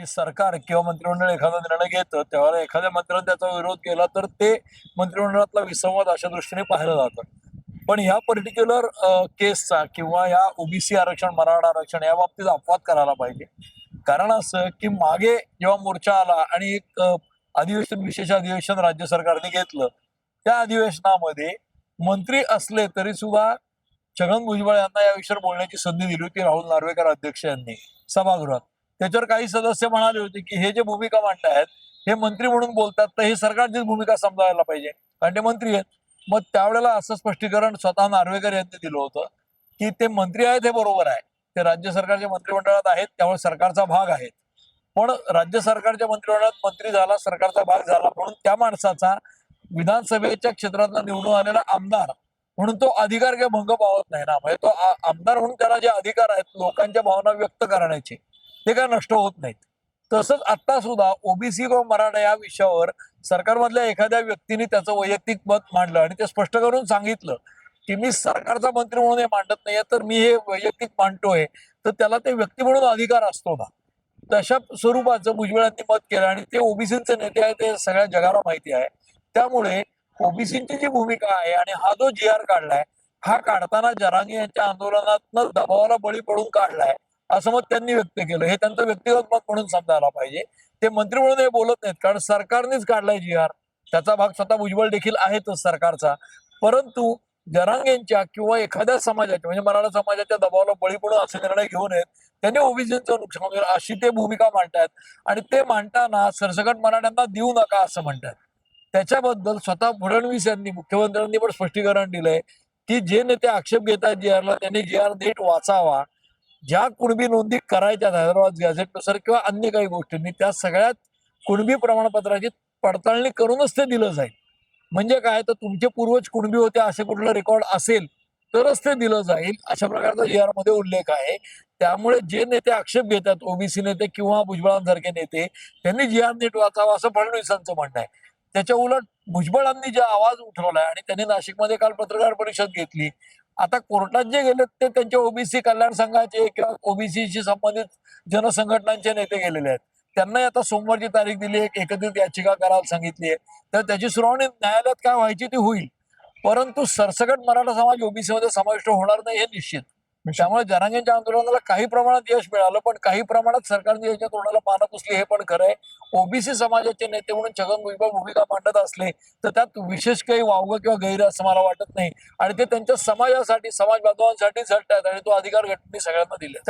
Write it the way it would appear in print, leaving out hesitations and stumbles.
की सरकार किंवा मंत्रिमंडळ एखादा निर्णय घेतं त्यावेळेला एखाद्या मंत्र्याने त्याचा विरोध केला तर ते मंत्रिमंडळातला विसंवाद अशा दृष्टीने पाहिलं जातं. पण ह्या पर्टिक्युलर केसचा किंवा या ओबीसी आरक्षण, मराठा आरक्षण या बाबतीत अपवाद करायला पाहिजे. कारण असं की मागे जेव्हा मोर्चा आला आणि एक अधिवेशन, विशेष अधिवेशन राज्य सरकारने घेतलं, त्या अधिवेशनामध्ये मंत्री असले तरी सुद्धा छगन भुजबळ यांना या विषयावर बोलण्याची संधी दिली होती राहुल नार्वेकर अध्यक्ष यांनी सभागृहात. त्याच्यावर काही सदस्य म्हणाले होते की हे जे भूमिका मांडतायत हे मंत्री म्हणून बोलतात, तर हे सरकारचीच भूमिका समजायला पाहिजे कारण ते मंत्री आहेत. मग त्यावेळेला असं स्पष्टीकरण स्वतः नार्वेकर यांनी दिलं होतं की ते मंत्री आहेत हे बरोबर आहे, ते राज्य सरकारच्या मंत्रिमंडळात आहेत त्यामुळे सरकारचा भाग आहेत. पण राज्य सरकारच्या मंत्रिमंडळात मंत्री झाला, सरकारचा भाग झाला म्हणून त्या माणसाचा विधानसभेच्या क्षेत्रातला निवडून आलेला आमदार म्हणून तो अधिकार काही भंग पावत नाही ना. म्हणजे तो आमदार म्हणून त्याला जे अधिकार आहेत लोकांच्या भावना व्यक्त करण्याचे ते काय नष्ट होत नाहीत. तसंच आता सुद्धा ओबीसी किंवा मराठा या विषयावर सरकारमधल्या एखाद्या व्यक्तीने त्याचं वैयक्तिक मत मांडलं आणि ते स्पष्ट करून सांगितलं की मी सरकारचा मंत्री म्हणून हे मांडत नाहीये, तर मी हे वैयक्तिक मांडतोय, तर त्याला ते व्यक्ती म्हणून अधिकार असतो ना. तशा स्वरूपाचं भुजबळांनी मत केलं आणि ते ओबीसीचे नेते आहेत ते सगळ्या जगाला माहिती आहे. त्यामुळे ओबीसीची जी भूमिका आहे आणि हा जो जी आर काढलाय, हा काढताना जरांगे यांच्या आंदोलनातनं दबावाला बळी पडून काढलाय असं मत त्यांनी व्यक्त केलं. हे त्यांचं व्यक्तिगत मत म्हणून समजायला पाहिजे. ते मंत्री म्हणून हे बोलत नाहीत कारण सरकारनेच काढलाय जी आर. त्याचा भाग स्वतः भुजबळ देखील आहेतच सरकारचा. परंतु जरांगेंच्या किंवा एखाद्या समाजाच्या म्हणजे मराठा समाजाच्या दबावाला बळी पडून असे निर्णय घेऊ नयेत. त्यांनी ओबीसीचं नुकसान होईल अशी ते भूमिका मांडतायत आणि ते मांडताना सरसकट मराठ्यांना देऊ नका असं म्हणतात. त्याच्याबद्दल स्वतः फडणवीस यांनी, मुख्यमंत्र्यांनी पण स्पष्टीकरण दिलंय की जे नेते आक्षेप घेतात जी आरला त्यांनी जी आर नीट वाचावा. ज्या कुणबी नोंदी करायच्या हैदराबाद गॅझेटनुसार किंवा अन्य काही गोष्टींनी त्या सगळ्यात कुणबी प्रमाणपत्राची पडताळणी करूनच ते दिलं जाईल. म्हणजे काय, तर तुमचे पूर्वज कुणबी होते असे कुठलं रेकॉर्ड असेल तरच ते दिलं जाईल अशा प्रकारचा जी आर मध्ये उल्लेख आहे. त्यामुळे जे नेते आक्षेप घेतात ओबीसी नेते किंवा भुजबळांसारखे नेते त्यांनी जी आर नीट वाचावा असं फडणवीसांचं म्हणणं आहे. त्याच्या उलट भुजबळांनी जे आवाज उठवलाय आणि त्यांनी नाशिकमध्ये काल पत्रकार परिषद घेतली. आता कोर्टात जे गेलेत ते त्यांच्या ओबीसी कल्याण संघाचे किंवा ओबीसीशी संबंधित जनसंघटनांचे नेते गेलेले आहेत. त्यांनाही आता सोमवारची तारीख दिली आहे, एकत्रित याचिका करायला सांगितली आहे. तर त्याची सुनावणी न्यायालयात काय व्हायची ती होईल. परंतु सरसकट मराठा समाज ओबीसी मध्ये समाविष्ट होणार नाही हे निश्चित. त्यामुळे जरांगेंच्या आंदोलनाला काही प्रमाणात यश मिळालं, पण काही प्रमाणात सरकारने याच्या तोंडाला पानं पुसली हे पण खरं आहे. ओबीसी समाजाचे नेते म्हणून छगन भुजबळ भूमिका मांडत असले तर त्यात विशेष काही वावगं किंवा गैर असं मला वाटत नाही आणि ते त्यांच्या समाजासाठी, समाज बांधवांसाठी झटतात आणि तो अधिकार घटनेने सगळ्यांना दिला.